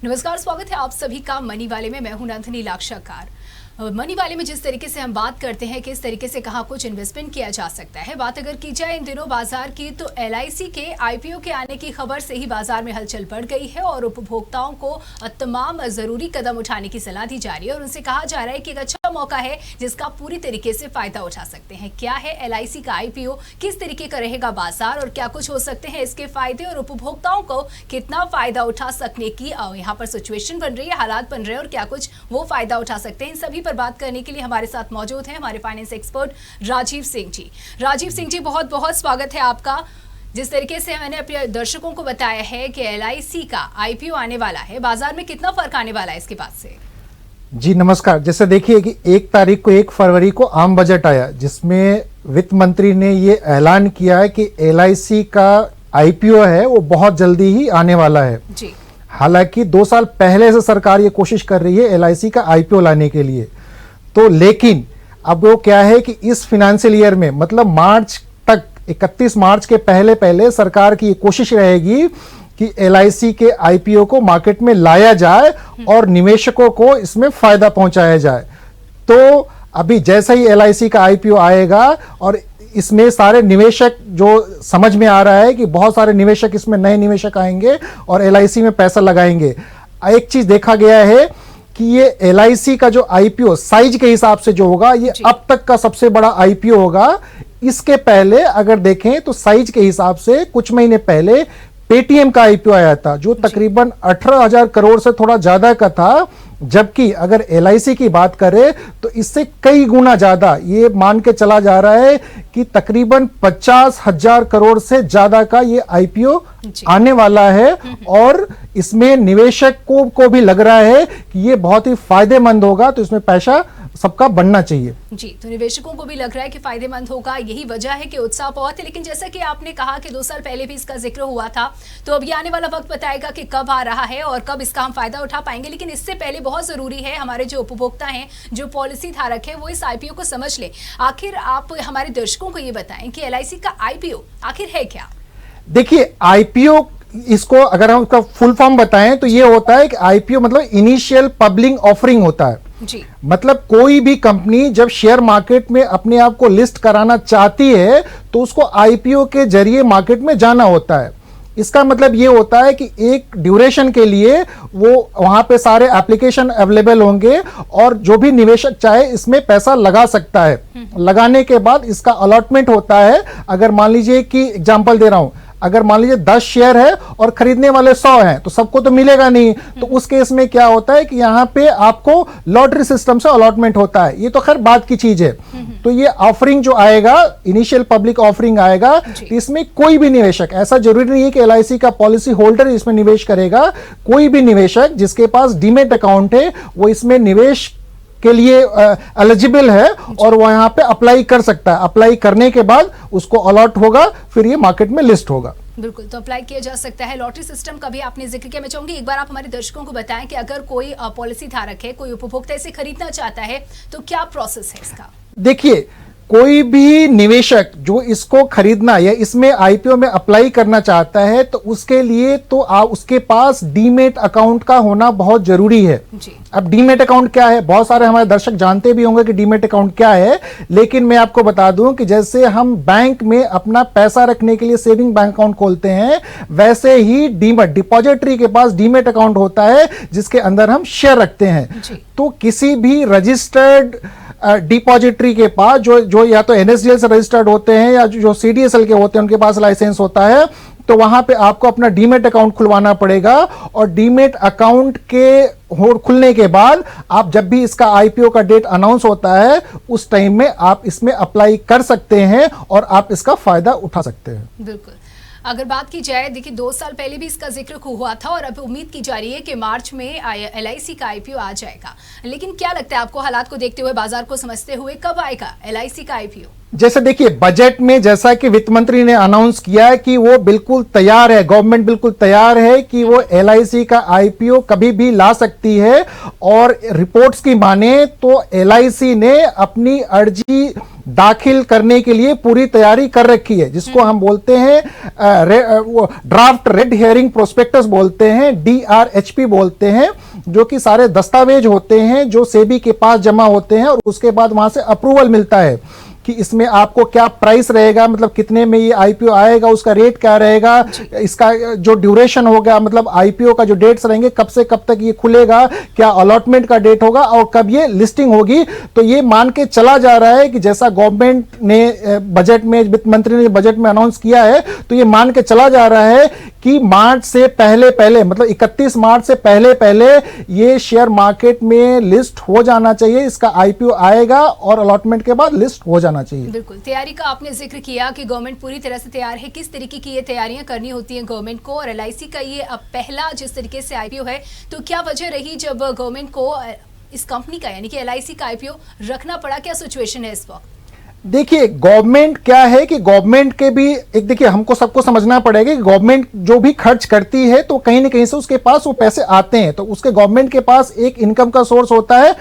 नमस्कार, स्वागत है आप सभी का मनी वाले में। मैं हूं नंदिनी लाक्षाकार। मनी वाले में जिस तरीके से हम बात करते हैं कि इस तरीके से कहाँ कुछ इन्वेस्टमेंट किया जा सकता है, बात अगर की जाए इन दिनों बाजार की तो LIC के IPO के आने की खबर से ही बाजार में हलचल बढ़ गई है और उपभोक्ताओं को तमाम जरूरी कदम उठाने की सलाह दी जा रही है और उनसे कहा जा रहा है कि एक अच्छा मौका है जिसका पूरी तरीके से फायदा उठा सकते हैं। क्या है LIC का IPO, किस तरीके का रहेगा बाजार और क्या कुछ हो सकते हैं इसके फायदे और उपभोक्ताओं को कितना फायदा उठा सकने की यहाँ पर सिचुएशन बन रही है, हालात बन रहे हैं और क्या कुछ वो फायदा उठा सकते हैं, इन सभी पर बात करने के लिए हमारे साथ मौजूद हैं हमारे फाइनेंस एक्सपर्ट राजीव सिंह जी। राजीव सिंह जी, बहुत बहुत स्वागत है आपका। जिस तरीके से मैंने अपने दर्शकों को बताया है कि LIC का IPO आने वाला है, बाजार में कितना फर्क आने वाला है इसके बाद से? जी नमस्कार। जैसे देखिए कि 1 फरवरी को आम बजट आया जिसमें वित्त मंत्री ने ये ऐलान किया है कि LIC का IPO है वो बहुत जल्दी ही आने वाला है जी। हालांकि 2 साल पहले से सरकार ये कोशिश कर रही है LIC का IPO लाने के लिए, तो लेकिन अब वो क्या है कि इस फाइनेंशियल ईयर में मतलब मार्च तक 31 मार्च के पहले सरकार की ये कोशिश रहेगी कि LIC के IPO को मार्केट में लाया जाए और निवेशकों को इसमें फायदा पहुंचाया जाए। तो अभी जैसे ही LIC का IPO आएगा और इसमें सारे निवेशक, जो समझ में आ रहा है कि बहुत सारे निवेशक इसमें नए निवेशक आएंगे और LIC में पैसा लगाएंगे। एक चीज देखा गया है कि ये LIC का जो IPO साइज के हिसाब से जो होगा ये अब तक का सबसे बड़ा IPO होगा। इसके पहले अगर देखें तो साइज के हिसाब से कुछ महीने पहले पेटीएम का IPO आया था जो तकरीबन 18,000 करोड़ से थोड़ा ज्यादा का था, जबकि अगर LIC की बात करें तो इससे कई गुना ज्यादा, ये मान के चला जा रहा है कि तकरीबन 50,000 करोड़ से ज्यादा का ये IPO आने वाला है और इसमें निवेशक को भी लग रहा है कि ये बहुत ही फायदेमंद होगा, तो इसमें पैसा सबका बनना चाहिए जी। तो निवेशकों को भी लग रहा है कि फायदेमंद होगा, यही वजह है कि उत्साह बहुत है। लेकिन जैसा कि आपने कहा कि 2 साल पहले भी इसका जिक्र हुआ था, तो अब ये आने वाला वक्त बताएगा कि कब आ रहा है और कब इसका हम फायदा उठा पाएंगे। लेकिन इससे पहले बहुत जरूरी है हमारे जो उपभोक्ता हैं, जो पॉलिसी धारक है, वो इस IPO को समझ ले। आखिर आप हमारे दर्शकों को ये बताएं कि LIC का IPO आखिर है क्या? देखिए IPO, इसको अगर हम उसका फुल फॉर्म बताएं तो ये होता है कि IPO मतलब इनिशियल पब्लिक ऑफरिंग होता है जी। मतलब कोई भी कंपनी जब शेयर मार्केट में अपने आप को लिस्ट कराना चाहती है तो उसको IPO के जरिए मार्केट में जाना होता है। इसका मतलब ये होता है कि एक ड्यूरेशन के लिए वो वहां पे सारे एप्लीकेशन अवेलेबल होंगे और जो भी निवेशक चाहे इसमें पैसा लगा सकता है। लगाने के बाद इसका अलॉटमेंट होता है। अगर मान लीजिए कि एग्जांपल दे रहा हूं, अगर मान लीजिए 10 शेयर है और खरीदने वाले 100 हैं तो सबको तो मिलेगा नहीं, तो उस केस में क्या होता है कि यहां पे आपको लॉटरी सिस्टम से अलॉटमेंट होता है। ये तो खैर बात की चीज है। तो ये ऑफरिंग जो आएगा, इनिशियल पब्लिक ऑफरिंग आएगा, तो इसमें कोई भी निवेशक, ऐसा जरूरी नहीं है कि LIC का पॉलिसी होल्डर इसमें निवेश करेगा, कोई भी निवेशक जिसके पास डीमेट अकाउंट है वो इसमें निवेश के लिए एलिजिबल है और वो यहाँ पे अप्लाई कर सकता है। अप्लाई करने के बाद उसको अलॉट होगा, फिर ये मार्केट में लिस्ट होगा। बिल्कुल, तो अप्लाई किया जा सकता है। लॉटरी सिस्टम का भी आपने जिक्र किया, मैं चाहूंगी एक बार आप हमारे दर्शकों को बताएं कि अगर कोई पॉलिसी धारक है, कोई उपभोक्ता इसे खरीदना चाहता है तो क्या प्रोसेस है इसका? देखिए, कोई भी निवेशक जो इसको खरीदना या इसमें IPO में अप्लाई करना चाहता है तो उसके लिए तो उसके पास डीमेट अकाउंट का होना बहुत जरूरी है जी। अब डीमेट अकाउंट क्या है, बहुत सारे हमारे दर्शक जानते भी होंगे कि डीमेट अकाउंट क्या है, लेकिन मैं आपको बता दूं कि जैसे हम बैंक में अपना पैसा रखने के लिए सेविंग बैंक अकाउंट खोलते हैं, वैसे ही डीमेट डिपॉजिटरी के पास डीमेट अकाउंट होता है जिसके अंदर हम शेयर रखते हैं। तो किसी भी रजिस्टर्ड डिपॉजिटरी के पास जो या तो NSDL से रजिस्टर्ड होते हैं या जो CDSL के होते हैं उनके पास लाइसेंस होता है, तो वहां पे आपको अपना डीमेट अकाउंट खुलवाना पड़ेगा और डीमेट अकाउंट के खुलने के बाद आप जब भी इसका IPO का डेट अनाउंस होता है उस टाइम में आप इसमें अप्लाई कर सकते हैं और आप इसका फायदा उठा सकते हैं। बिल्कुल, अगर बात की जाए, देखिए 2 साल पहले भी इसका जिक्र हुआ था और अब उम्मीद की जा रही है कि मार्च में LIC का IPO आ जाएगा। लेकिन क्या लगता है आपको, हालात को देखते हुए, बाजार को समझते हुए, कब आएगा LIC का IPO? जैसे देखिए बजट में जैसा कि वित्त मंत्री ने अनाउंस किया है कि वो बिल्कुल तैयार है, गवर्नमेंट बिल्कुल तैयार है कि वो LIC का IPO कभी भी ला सकती है। और रिपोर्ट्स की माने तो LIC ने अपनी अर्जी दाखिल करने के लिए पूरी तैयारी कर रखी है, जिसको हम बोलते हैं ड्राफ्ट रेड हेयरिंग प्रोस्पेक्टस बोलते हैं, DRHP बोलते हैं, जो कि सारे दस्तावेज होते हैं जो सेबी के पास जमा होते हैं और उसके बाद वहां से अप्रूवल मिलता है कि इसमें आपको क्या प्राइस रहेगा, मतलब कितने में ये आईपीओ आएगा, उसका रेट क्या रहेगा, इसका जो ड्यूरेशन होगा, मतलब आईपीओ का जो डेट्स रहेंगे, कब से कब तक ये खुलेगा, क्या अलॉटमेंट का डेट होगा और कब ये लिस्टिंग होगी। तो ये मान के चला जा रहा है कि जैसा गवर्नमेंट ने बजट में, वित्त मंत्री ने बजट में अनाउंस किया है, तो ये मान के चला जा रहा है कि मार्च से पहले मतलब 31 मार्च से पहले ये शेयर मार्केट में लिस्ट हो जाना चाहिए, इसका आईपीओ आएगा और अलॉटमेंट के बाद लिस्ट हो जाना चाहिए। बिल्कुल, तैयारी का आपने जिक्र किया कि गवर्नमेंट पूरी तरह से तैयार है। किस तरीके की ये तैयारियां करनी होती हैं गवर्नमेंट को, और एलआईसी का ये अब पहला जिस तरीके से आईपीओ है, तो क्या वजह रही जब गवर्नमेंट को इस कंपनी का यानी कि एलआईसी का आईपीओ रखना पड़ा, क्या सिचुएशन है इस वक्त? देखिए, गवर्नमेंट क्या है कि गवर्नमेंट के भी एक, देखिए हमको सबको समझना पड़ेगा कि गवर्नमेंट जो भी खर्च करती है तो कहीं ना कहीं से उसके पास वो पैसे आते हैं, तो उसके गवर्नमेंट के पास एक इनकम का सोर्स होता है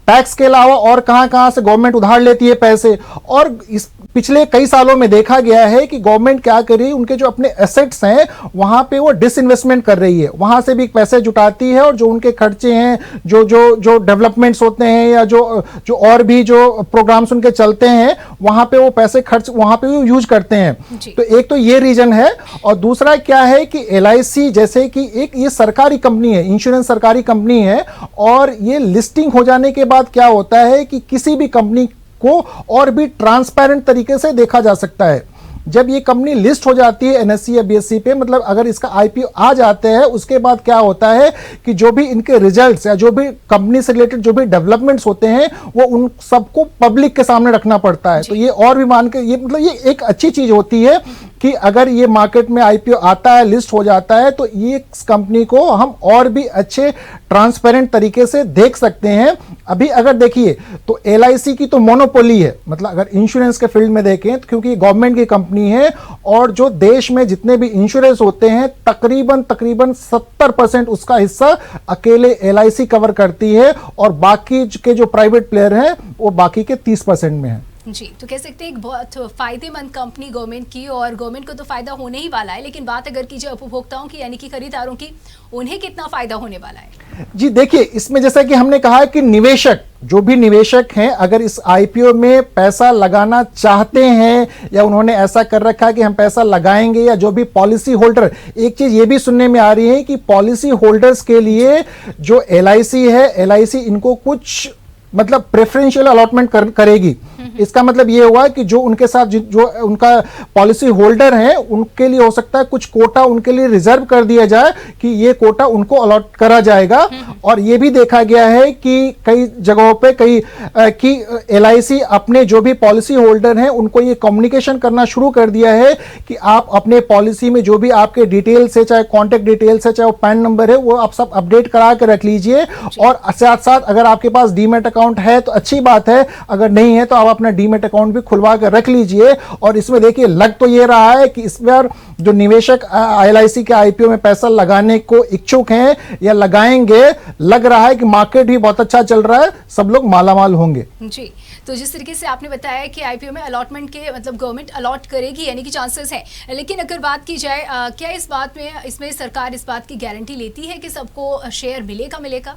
टैक्स के अलावा और कहां से गवर्नमेंट उधार लेती है पैसे। और इस पिछले कई सालों में देखा गया है कि गवर्नमेंट क्या कर रही है, उनके जो अपने एसेट्स हैं वहां पे वो डिसइन्वेस्टमेंट कर रही है, वहां से भी पैसे जुटाती है और जो उनके खर्चे हैं, जो डेवलपमेंट्स होते हैं या जो और भी जो प्रोग्राम्स उनके चलते हैं, वहां पे वो पैसे खर्च वहां पे वो यूज करते हैं। तो एक तो ये रीजन है, और दूसरा क्या है कि एलआईसी जैसे कि एक ये सरकारी कंपनी है, इंश्योरेंस सरकारी कंपनी है, और ये लिस्टिंग हो जाने के बाद क्या होता है कि किसी भी कंपनी को और भी ट्रांसपेरेंट तरीके से देखा जा सकता है। जब ये कंपनी लिस्ट हो जाती है एनएससी या बीएससी पे, मतलब अगर इसका आईपीओ आ जाते हैं, उसके बाद क्या होता है कि जो भी इनके रिजल्ट्स या जो भी कंपनी से रिलेटेड जो भी डेवलपमेंट्स होते हैं वो उन सबको पब्लिक के सामने रखना पड़ता है। तो ये और भी मान के ये मतलब ये एक अच्छी चीज होती है कि अगर ये मार्केट में आईपीओ आता है, लिस्ट हो जाता है, तो ये कंपनी को हम और भी अच्छे ट्रांसपेरेंट तरीके से देख सकते हैं। अभी अगर देखिए तो एलआईसी की तो मोनोपोली है, मतलब अगर इंश्योरेंस के फील्ड में देखें तो, क्योंकि गवर्नमेंट की कंपनी है और जो देश में जितने भी इंश्योरेंस होते हैं तकरीबन 70% उसका हिस्सा अकेले एलआईसी कवर करती है, और बाकी के जो प्राइवेट प्लेयर हैं वो बाकी के 30% में है। जी, तो कह सकते हैं एक बहुत फायदेमंद कंपनी गवर्नमेंट की, और गवर्नमेंट को तो फायदा होने ही वाला है, लेकिन बात अगर की जाए उपभोक्ताओं की यानी कि खरीदारों की, उन्हें कितना फायदा होने वाला है? जी देखिए, इसमें जैसा कि हमने कहा कि निवेशक, जो भी निवेशक हैं, अगर इस आईपीओ में पैसा लगाना चाहते हैं या उन्होंने ऐसा कर रखा है कि हम पैसा लगाएंगे, या जो भी पॉलिसी होल्डर, एक चीज ये भी सुनने में आ रही है कि पॉलिसी होल्डर्स के लिए जो एलआईसी है, एलआईसी इनको कुछ मतलब प्रेफरेंशियल अलॉटमेंट करेगी। इसका मतलब ये हुआ कि जो उनके साथ जो उनका पॉलिसी होल्डर है उनके लिए हो सकता है कुछ कोटा उनके लिए रिजर्व कर दिया जाए कि ये कोटा उनको अलॉट करा जाएगा। और ये भी देखा गया है कि कई जगहों पे कि एलआईसी अपने जो भी पॉलिसी होल्डर हैं उनको ये कम्युनिकेशन करना शुरू कर दिया है कि आप अपने पॉलिसी में जो भी आपके डिटेल्स है, चाहे कॉन्टेक्ट डिटेल्स है, चाहे वो पैन नंबर है, वो आप सब अपडेट करा के रख लीजिए। और साथ साथ अगर आपके पास डीमैट अकाउंट है तो अच्छी बात है, अगर नहीं है तो आप अपना डीमैट अकाउंट भी खुलवा कर रख लीजिए। और इसमें देखिए लग तो ये रहा है कि इस बार जो निवेशक एलआईसी के आईपीओ में पैसा लगाने को इच्छुक हैं या लगाएंगे, लग रहा है कि मार्केट भी बहुत अच्छा चल रहा है, सब लोग मालामाल होंगे। जी, तो जिस तरीके से आपने बताया कि आईपीओ में अलॉटमेंट के मतलब गवर्नमेंट अलॉट करेगी यानी कि चांसेस है, लेकिन अगर बात की जाए क्या इस बात में इसमें सरकार इस बात की गारंटी लेती है कि सबको शेयर मिलेगा?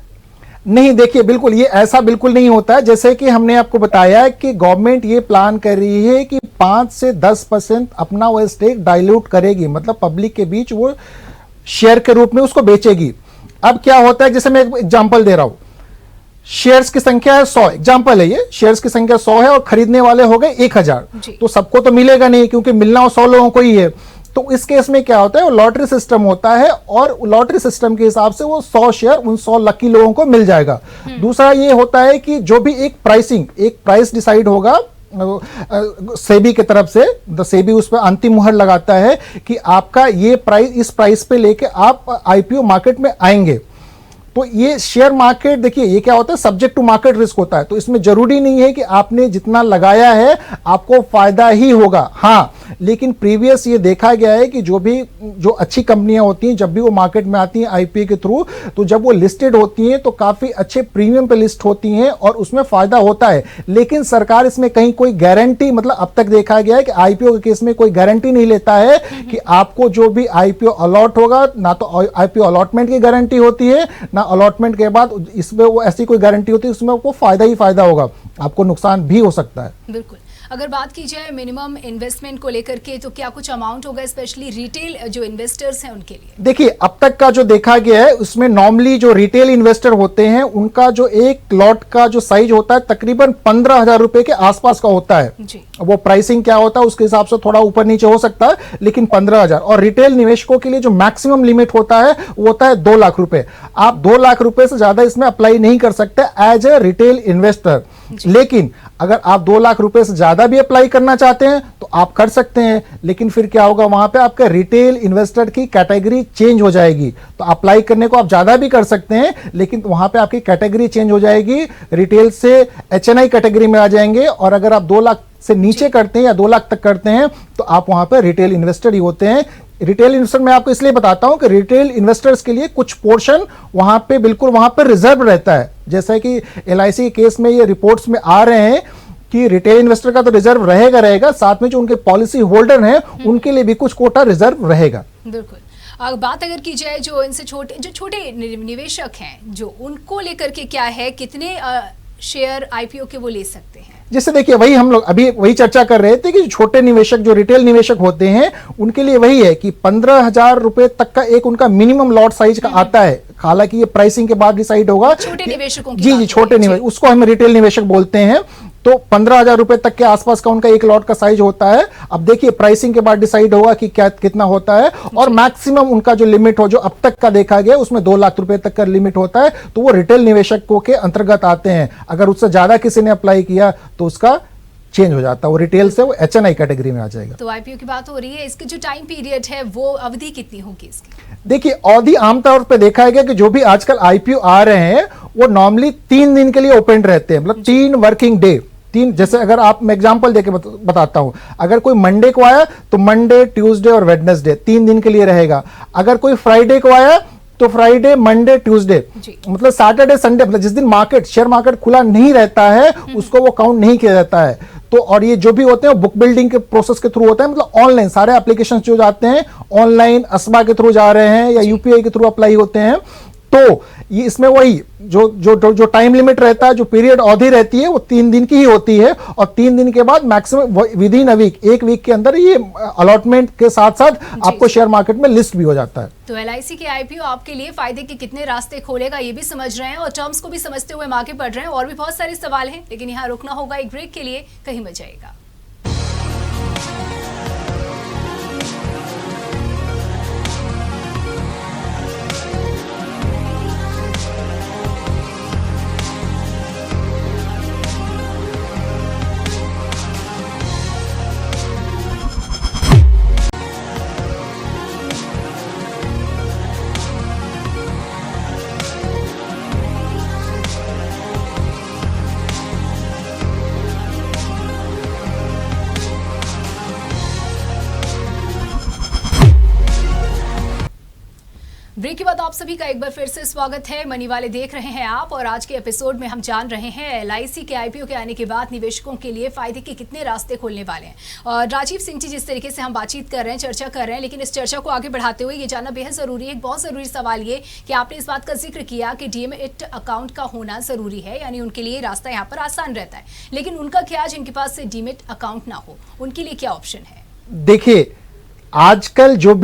नहीं, देखिए बिल्कुल ये ऐसा बिल्कुल नहीं होता है। जैसे कि हमने आपको बताया कि गवर्नमेंट ये प्लान कर रही है कि 5 से 10% अपना वो स्टेक डाइल्यूट करेगी, मतलब पब्लिक के बीच वो शेयर के रूप में उसको बेचेगी। अब क्या होता है, जैसे मैं एक एग्जांपल दे रहा हूं, शेयर्स की संख्या है 100, एग्जांपल है ये, शेयर्स की संख्या 100 है और खरीदने वाले हो गए 1000, तो सबको तो मिलेगा नहीं क्योंकि मिलना 100 लोगों को ही है। तो इस केस में क्या होता है, वो लॉटरी सिस्टम होता है और लॉटरी सिस्टम के हिसाब से वो 100 शेयर उन 100 लकी लोगों को मिल जाएगा। दूसरा ये होता है कि जो भी एक प्राइस डिसाइड होगा सेबी की तरफ से, सेबी उस पर अंतिम मुहर लगाता है कि आपका ये प्राइस, इस प्राइस पे लेके आप आईपीओ मार्केट में आएंगे। तो ये शेयर मार्केट देखिए ये क्या होता है, सब्जेक्ट टू मार्केट रिस्क होता है। तो इसमें जरूरी नहीं है कि आपने जितना लगाया है आपको फायदा ही होगा। हाँ, लेकिन प्रीवियस ये देखा गया है कि जो अच्छी कंपनियां होती हैं जब भी वो मार्केट में आती हैं आईपीओ के थ्रू, तो जब वो लिस्टेड होती हैं तो काफी अच्छे प्रीमियम पे लिस्ट होती हैं और उसमें फायदा होता है। लेकिन सरकार इसमें कहीं कोई गारंटी, मतलब अब तक देखा गया है कि आईपीओ के केस में कोई गारंटी नहीं लेता है कि आपको जो भी आईपीओ अलॉट होगा, ना तो आईपीओ अलॉटमेंट की गारंटी होती है, ना अलॉटमेंट के बाद इसमें वो ऐसी कोई गारंटी होती है उसमें आपको फायदा ही फायदा होगा, आपको नुकसान भी हो सकता है। बिल्कुल। अगर बात की जाए मिनिमम इन्वेस्टमेंट को लेकर के, तो क्या कुछ अमाउंट होगा स्पेशली रिटेल जो इन्वेस्टर्स हैं उनके लिए? देखिए, अब तक का जो देखा गया है उसमें नॉर्मली जो रिटेल इन्वेस्टर होते हैं उनका जो एक लॉट का जो साइज होता है तकरीबन 15,000 रुपए के आसपास का होता है जी। वो प्राइसिंग क्या होता है उसके हिसाब से थोड़ा ऊपर नीचे हो सकता है, लेकिन 15,000। और रिटेल निवेशकों के लिए जो मैक्सिमम लिमिट होता है वो होता है 2 लाख रुपए। आप 2 लाख रुपए से ज्यादा इसमें अप्लाई नहीं कर सकते एज ए रिटेल इन्वेस्टर। लेकिन अगर आप 2 लाख रुपए से ज्यादा भी अप्लाई करना चाहते हैं तो आप कर सकते हैं, लेकिन फिर क्या होगा, वहां पे आपका रिटेल इन्वेस्टर की कैटेगरी चेंज हो जाएगी। तो अप्लाई करने को आप ज्यादा भी कर सकते हैं, लेकिन वहां पे आपकी कैटेगरी चेंज हो जाएगी, रिटेल से एचएनआई कैटेगरी में आ जाएंगे। और अगर आप 2 लाख से नीचे करते हैं या 2 लाख तक करते हैं तो आप वहां पर रिटेल इन्वेस्टर ही होते हैं। रिटेल इन्वेस्टर मैं आपको इसलिए बताता हूं कि रिटेल इन्वेस्टर्स के लिए कुछ पोर्शन वहां पे बिल्कुल वहां पे रिजर्व रहता है, जैसा कि एलआईसी के केस में ये रिपोर्ट्स में आ रहे हैं कि रिटेल इन्वेस्टर का तो रिजर्व रहेगा, साथ में जो उनके पॉलिसी होल्डर हैं उनके लिए भी कुछ कोटा रिजर्व रहेगा। बिल्कुल। बात अगर की जाए जो इनसे छोटे निवेशक हैं, जो उनको लेकर के क्या है, कितने शेयर आईपीओ के वो ले सकते हैं? जैसे देखिए, वही हम लोग अभी वही चर्चा कर रहे थे कि छोटे निवेशक जो रिटेल निवेशक होते हैं उनके लिए वही है कि 15,000 रुपए तक का एक उनका मिनिमम लॉट साइज का आता है। हालांकि ये प्राइसिंग के बाद डिसाइड होगा, छोटे निवेशकों की जी छोटे निवेशक, उसको हम रिटेल निवेशक बोलते हैं। तो 15,000 रुपए तक के आसपास का उनका एक लॉट का साइज होता है। अब देखिए प्राइसिंग के बाद डिसाइड होगा कि क्या कितना होता है, और मैक्सिमम उनका जो लिमिट हो, जो अब तक का देखा गया उसमें 2 लाख रुपए तक का लिमिट होता है, तो वो रिटेल निवेशकों के अंतर्गत आते हैं। अगर उससे ज्यादा किसी ने अप्लाई किया तो उसका चेंज हो जाता है, वो रिटेल से वो एचएनआई कैटेगरी में आ जाएगा। तो आईपीओ की बात हो रही है, इसके जो टाइम पीरियड है वो अवधि कितनी होगी इसकी? देखिए, अवधि आमतौर पे देखा गया कि जो भी आजकल आईपीओ आ रहे हैं वो नॉर्मली 3 दिन के लिए ओपन रहते हैं, मतलब 3 वर्किंग डे। जैसे अगर आप मैं एग्जांपल देके बताता हूं, अगर कोई मंडे को आया तो मंडे, ट्यूसडे और वेडनेसडे 3 दिन के लिए रहेगा। अगर कोई फ्राइडे को आया तो फ्राइडे, मंडे, ट्यूसडे, मतलब सैटरडे, संडे, मतलब जिस दिन शेयर मार्केट खुला नहीं रहता है उसको वो काउंट नहीं किया जाता है। तो और ये जो भी होते हैं बुक बिल्डिंग के प्रोसेस के थ्रू होता है, मतलब ऑनलाइन सारे एप्लीकेशन जो जाते हैं ऑनलाइन अस्बा के थ्रू जा रहे हैं या यूपीआई के थ्रू अप्लाई होते हैं। तो ये इसमें वही जो टाइम लिमिट रहता है, जो पीरियड अवधि रहती है वो 3 दिन की ही होती है, और 3 दिन के बाद maximum within a week, 1 week के अंदर ये अलॉटमेंट के साथ साथ आपको शेयर मार्केट में लिस्ट भी हो जाता है। तो एलआईसी के आईपीओ आपके लिए फायदे के कितने रास्ते खोलेगा ये भी समझ रहे हैं, और टर्म्स को भी समझते हुए आगे बढ़ रहे हैं। और भी बहुत सारे सवाल हैं, लेकिन यहाँ रुकना होगा एक ब्रेक के लिए, कहीं मत जाइएगा। ब्रेक के बाद आप सभी का एक बार फिर से स्वागत है। मनी वाले देख रहे हैं आप, और आज के एपिसोड में हम जान रहे हैं एलआईसी के आईपीओ के आने के बाद निवेशकों के लिए फायदे के कितने रास्ते खोलने वाले हैं। और राजीव सिंह जी, जिस तरीके से हम बातचीत कर रहे हैं, चर्चा कर रहे हैं, लेकिन इस चर्चा को आगे बढ़ाते हुए ये जानना बेहद जरूरी है, एक बहुत जरूरी सवाल ये कि आपने इस बात का जिक्र किया कि डीमैट अकाउंट का होना जरूरी है, यानी उनके लिए रास्ता यहाँ पर आसान रहता है। लेकिन उनका क्या, जिनके पास से डीमैट अकाउंट ना हो, उनके लिए क्या ऑप्शन है? देखिए, आजकल जो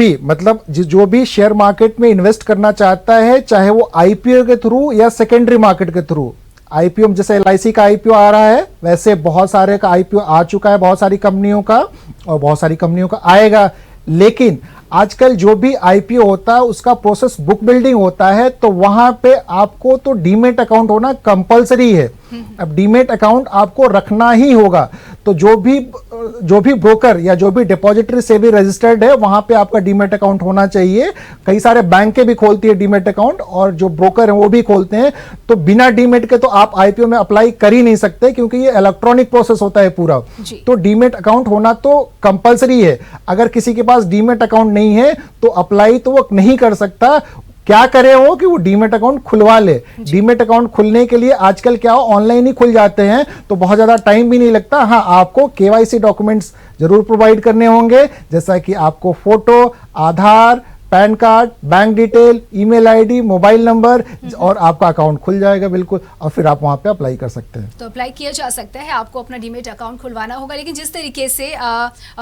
भी शेयर मार्केट में इन्वेस्ट करना चाहता है, चाहे वो आईपीओ के थ्रू या सेकेंडरी मार्केट के थ्रू, आईपीओ जैसे एलआईसी का आईपीओ आ रहा है, वैसे बहुत सारे का आईपीओ आ चुका है, बहुत सारी कंपनियों का, और बहुत सारी कंपनियों का आएगा। लेकिन आजकल जो भी आईपीओ होता है उसका प्रोसेस बुक बिल्डिंग होता है, तो वहां पे आपको तो डीमैट अकाउंट होना कंपलसरी है। अब डीमैट अकाउंट आपको रखना ही होगा। तो जो भी ब्रोकर या जो भी डिपॉजिटरी से भी रजिस्टर्ड है वहां पे आपका डीमेट अकाउंट होना चाहिए। कई सारे बैंकें भी खोलती है डीमेट अकाउंट और जो ब्रोकर हैं वो भी खोलते हैं। तो बिना डीमेट के तो आप आईपीओ में अप्लाई कर ही नहीं सकते, क्योंकि ये इलेक्ट्रॉनिक प्रोसेस होता है पूरा। तो डीमेट अकाउंट होना तो कंपलसरी है। अगर किसी के पास डीमेट अकाउंट नहीं है तो अप्लाई तो वो नहीं कर सकता। क्या करे वो कि वो डीमेट अकाउंट खुलवा ले। डीमेट अकाउंट खुलने के लिए आजकल क्या हो, ऑनलाइन ही खुल जाते हैं, तो बहुत ज्यादा टाइम भी नहीं लगता। हाँ, आपको केवाईसी डॉक्यूमेंट्स जरूर प्रोवाइड करने होंगे, जैसा कि आपको photo, Aadhaar, PAN card, bank detail, email ID, mobile number, और आपका अकाउंट खुल जाएगा बिल्कुल। और फिर आप वहां पे अप्लाई कर सकते हैं। तो अप्लाई किया जा सकता है, आपको अपना डीमेट अकाउंट खुलवाना होगा। लेकिन जिस तरीके से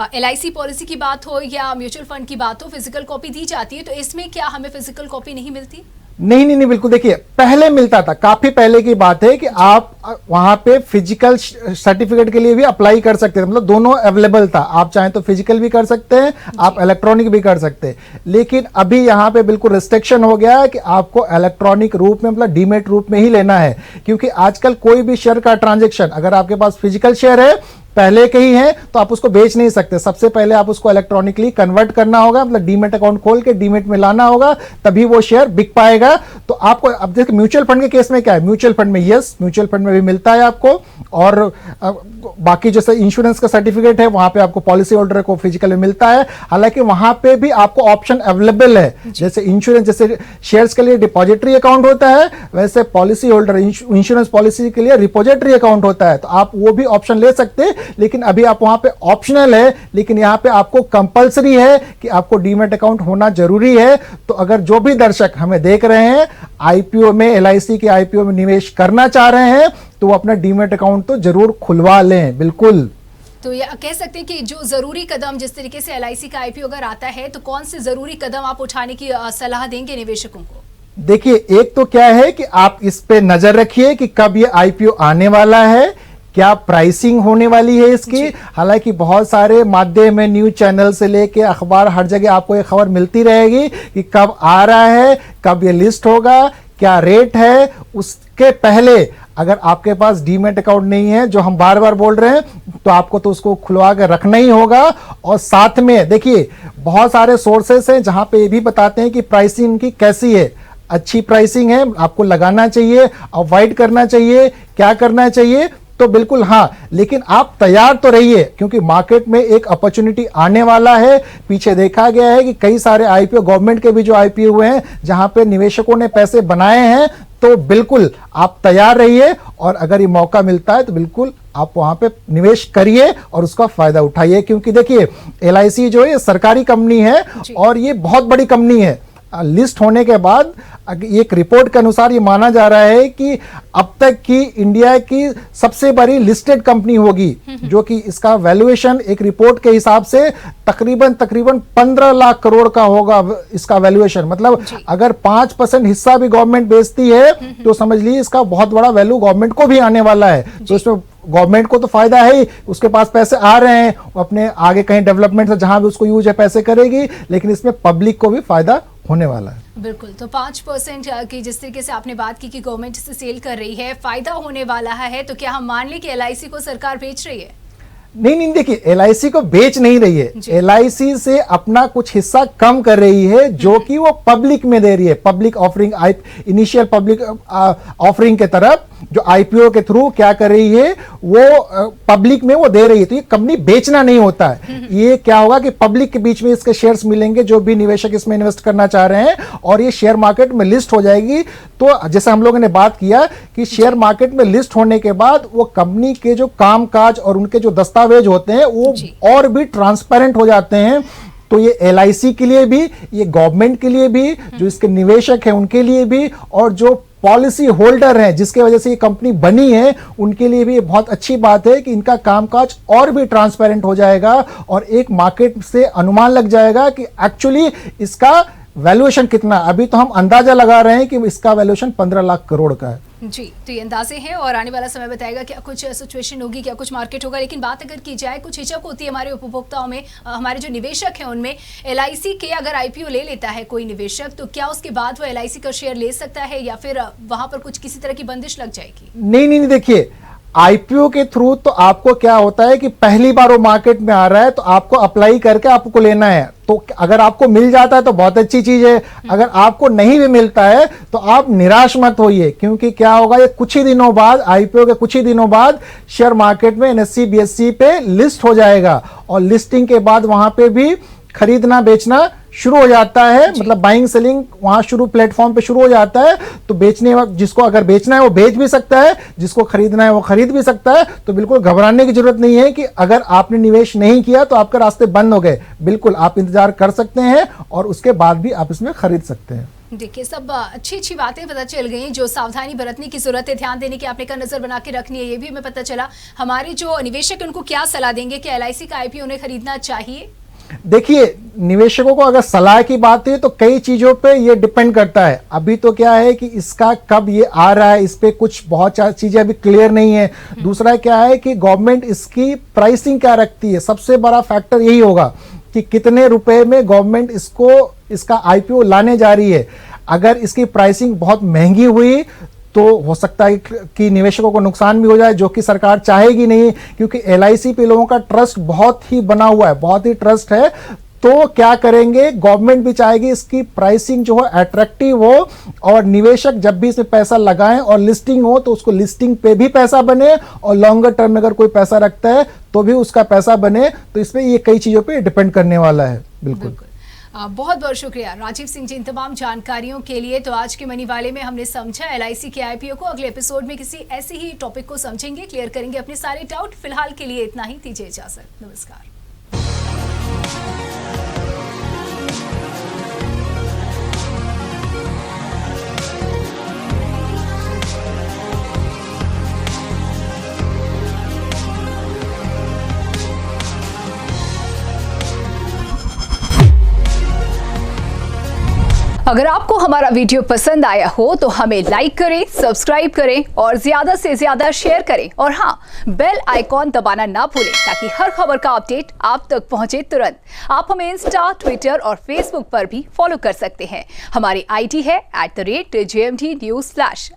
एलआईसी पॉलिसी की बात हो या म्यूचुअल फंड की बात हो, फिजिकल कॉपी दी जाती है, तो इसमें क्या हमें फिजिकल कॉपी नहीं मिलती? नहीं, बिल्कुल। देखिए, पहले मिलता था, काफी पहले की बात है कि आप वहां पे फिजिकल सर्टिफिकेट के लिए भी अप्लाई कर सकते थे, मतलब दोनों अवेलेबल था। आप चाहें तो फिजिकल भी कर सकते हैं, आप इलेक्ट्रॉनिक भी कर सकते हैं। लेकिन अभी यहां पे बिल्कुल रिस्ट्रिक्शन हो गया है कि आपको इलेक्ट्रॉनिक रूप में, मतलब डीमेट रूप में ही लेना है। क्योंकि आजकल कोई भी शेयर का ट्रांजेक्शन, अगर आपके पास फिजिकल शेयर है, पहले के ही है, तो आप उसको बेच नहीं सकते। सबसे पहले आप उसको इलेक्ट्रॉनिकली कन्वर्ट करना होगा, मतलब डीमेट अकाउंट खोल के डीमेट में लाना होगा, तभी वो शेयर बिक पाएगा। तो आपको अब देखिए, म्यूचुअल फंड के केस में क्या है, म्यूचुअल फंड में म्यूचुअल फंड में भी मिलता है आपको। और बाकी जैसे इंश्योरेंस का सर्टिफिकेट है, वहां पे आपको पॉलिसी होल्डर को फिजिकल में मिलता है। हालांकि वहां पे भी आपको ऑप्शन अवेलेबल है, जैसे इंश्योरेंस, जैसे शेयर्स के लिए डिपॉजिटरी अकाउंट होता है, वैसे पॉलिसी होल्डर इंश्योरेंस पॉलिसी के लिए रिपोजिटरी अकाउंट होता है। तो आप वो भी ऑप्शन ले सकते हैं, लेकिन अभी आप वहां पे ऑप्शनल है, लेकिन यहां पे आपको कंपलसरी है कि आपको डीमेट अकाउंट होना जरूरी है। तो अगर जो भी दर्शक हमें देख रहे हैं, आईपीओ में, एलआईसी के आईपीओ में निवेश करना चाह रहे हैं, तो वो अपना डीमेट अकाउंट तो जरूर खुलवा लें, बिल्कुल। तो ये कह सकते हैं कि जो जरूरी कदम, जिस तरीके से एलआईसी का आईपीओ अगर आता है, तो कौन से जरूरी कदम आप उठाने की सलाह देंगे निवेशकों को? देखिए, एक तो क्या है कि आप इस पे नजर रखिए कि कब ये आईपीओ आने वाला है, क्या प्राइसिंग होने वाली है इसकी। हालांकि बहुत सारे माध्यम में, न्यूज चैनल से लेके अखबार, हर जगह आपको ये खबर मिलती रहेगी कि कब आ रहा है, कब ये लिस्ट होगा, क्या रेट है। उसके पहले अगर आपके पास डीमेट अकाउंट नहीं है, जो हम बार बार बोल रहे हैं, तो आपको तो उसको खुलवा कर रखना ही होगा। और साथ में देखिए, बहुत सारे सोर्सेस हैं जहां पे ये भी बताते हैं कि प्राइसिंग इनकी कैसी है। अच्छी प्राइसिंग है, आपको लगाना चाहिए, अवॉइड करना चाहिए, क्या करना चाहिए, तो बिल्कुल हाँ। लेकिन आप तैयार तो रहिए, क्योंकि मार्केट में एक अपॉर्चुनिटी आने वाला है। पीछे देखा गया है कि कई सारे आईपीओ, गवर्नमेंट के भी जो आईपीओ हुए हैं, जहां पे निवेशकों ने पैसे बनाए हैं, तो बिल्कुल आप तैयार रहिए। और अगर ये मौका मिलता है तो बिल्कुल आप वहां पे निवेश करिए और उसका फायदा उठाइए। क्योंकि देखिए, एलआईसी जो है सरकारी कंपनी है और ये बहुत बड़ी कंपनी है। लिस्ट होने के बाद एक रिपोर्ट के अनुसार ये माना जा रहा है कि अब तक की इंडिया की सबसे बड़ी लिस्टेड कंपनी होगी, जो कि इसका वैल्यूएशन एक रिपोर्ट के हिसाब से तकरीबन 15 लाख करोड़ का होगा इसका वैल्यूएशन। मतलब अगर 5% हिस्सा भी गवर्नमेंट बेचती है, तो समझ लीजिए इसका बहुत बड़ा वैल्यू गवर्नमेंट को भी आने वाला है। तो इसमें गवर्नमेंट को तो फायदा है ही, उसके पास पैसे आ रहे हैं, वो अपने आगे कहीं डेवलपमेंट से जहां भी उसको यूज है पैसे करेगी, लेकिन इसमें पब्लिक को भी फायदा होने वाला है। बिल्कुल। तो 5% की जिस तरीके से आपने बात की कि गवर्नमेंट से सेल कर रही है, फायदा होने वाला है, तो क्या हम मान लें कि एलआईसी को सरकार बेच रही है? नहीं, देखिए, एलआईसी को बेच नहीं रही है, एलआईसी से अपना कुछ हिस्सा कम कर रही है, जो कि वो पब्लिक में दे रही है। Public offering, initial public offering के तरफ जो आईपीओ के थ्रू क्या कर रही है, वो पब्लिक में वो दे रही है। तो ये कंपनी बेचना नहीं होता है। ये क्या होगा कि पब्लिक के बीच में इसके शेयर्स मिलेंगे, जो भी निवेशक इसमें इन्वेस्ट करना चाह रहे हैं, और ये शेयर मार्केट में लिस्ट हो जाएगी। तो जैसे हम लोगों ने बात किया कि शेयर मार्केट में लिस्ट होने के बाद वो कंपनी के जो कामकाज और उनके जो दस्तावेज होते हैं, वो और भी ट्रांसपेरेंट हो जाते हैं। तो ये एलआईसी के लिए भी, ये गवर्नमेंट के लिए भी, जो इसके निवेशक हैं उनके लिए भी, और जो पॉलिसी होल्डर हैं जिसके वजह से ये कंपनी बनी है, उनके लिए भी ये बहुत अच्छी बात है कि इनका कामकाज और भी ट्रांसपेरेंट हो जाएगा और एक मार्केट से अनुमान लग जाएगा कि एक्चुअली इसका वैल्यूएशन कितना। अभी तो हम अंदाजा लगा रहे हैं कि इसका वैल्यूएशन 15 लाख करोड़ का है। जी, तो ये अंदाजे हैं और आने वाला समय बताएगा क्या कुछ सिचुएशन होगी, क्या कुछ मार्केट होगा। लेकिन बात अगर की जाए, कुछ हिचक होती है हमारे उपभोक्ताओं में, हमारे जो निवेशक हैं उनमें, एलआईसी के अगर आईपीओ ले लेता है कोई निवेशक, तो क्या उसके बाद वो एलआईसी का शेयर ले सकता है, या फिर वहां पर कुछ किसी तरह की बंदिश लग जाएगी? नहीं, देखिए, आईपीओ के थ्रू तो आपको क्या होता है कि पहली बार वो मार्केट में आ रहा है तो आपको अप्लाई करके आपको लेना है। तो अगर आपको मिल जाता है तो बहुत अच्छी चीज है, अगर आपको नहीं भी मिलता है तो आप निराश मत होइए, क्योंकि क्या होगा, ये कुछ ही दिनों बाद, आईपीओ के कुछ ही दिनों बाद शेयर मार्केट में एनएससी बीएससी पे लिस्ट हो जाएगा और लिस्टिंग के बाद वहां पे भी खरीदना बेचना शुरू हो जाता है, मतलब बाइंग सेलिंग वहां शुरू प्लेटफॉर्म पे शुरू हो जाता है। तो बेचने वक्त जिसको अगर बेचना है वो बेच भी सकता है, जिसको खरीदना है वो खरीद भी सकता है। तो बिल्कुल घबराने की जरूरत नहीं है कि अगर आपने निवेश नहीं किया तो आपके रास्ते बंद हो गए। बिल्कुल आप इंतजार कर सकते हैं और उसके बाद भी आप इसमें खरीद सकते हैं। देखिए, सब अच्छी अच्छी बातें पता चल गई, जो सावधानी बरतने की जरूरत है, ध्यान देने की, आपने का नजर बना के रखनी है, ये भी हमें पता चला। हमारे जो निवेशक है उनको क्या सलाह देंगे कि एलआईसी का आईपीओ उन्हें खरीदना चाहिए? देखिए, निवेशकों को अगर सलाह की बात है तो कई चीजों पे ये डिपेंड करता है। अभी तो क्या है कि इसका कब ये आ रहा है, इस पे कुछ बहुत चीजें अभी क्लियर नहीं है। दूसरा क्या है कि गवर्नमेंट इसकी प्राइसिंग क्या रखती है, सबसे बड़ा फैक्टर यही होगा कि कितने रुपए में गवर्नमेंट इसका आईपीओ लाने जा रही है। अगर इसकी प्राइसिंग बहुत महंगी हुई तो हो सकता है कि निवेशकों को नुकसान भी हो जाए, जो कि सरकार चाहेगी नहीं, क्योंकि एलआईसी पे लोगों का ट्रस्ट बहुत ही बना हुआ है, बहुत ही ट्रस्ट है। तो क्या करेंगे, गवर्नमेंट भी चाहेगी इसकी प्राइसिंग जो है अट्रैक्टिव हो और निवेशक जब भी इसमें पैसा लगाएं और लिस्टिंग हो तो उसको लिस्टिंग पे भी पैसा बने और लॉन्गर टर्म में अगर कोई पैसा रखता है तो भी उसका पैसा बने। तो इसमें ये कई चीजों पे डिपेंड करने वाला है। बिल्कुल। बहुत बहुत शुक्रिया राजीव सिंह जी इन तमाम जानकारियों के लिए। तो आज के मनी वाले में हमने समझा एलआईसी के आईपीओ को। अगले एपिसोड में किसी ऐसे ही टॉपिक को समझेंगे, क्लियर करेंगे अपने सारे डाउट। फिलहाल के लिए इतना ही, दीजिए इजाजत, नमस्कार। अगर आपको हमारा वीडियो पसंद आया हो तो हमें लाइक करें, सब्सक्राइब करें और ज्यादा से ज्यादा शेयर करें। और हाँ, बेल आइकॉन दबाना ना भूलें ताकि हर खबर का अपडेट आप तक पहुंचे तुरंत। आप हमें इंस्टा, ट्विटर और फेसबुक पर भी फॉलो कर सकते हैं। हमारी आईडी है @JMT News/।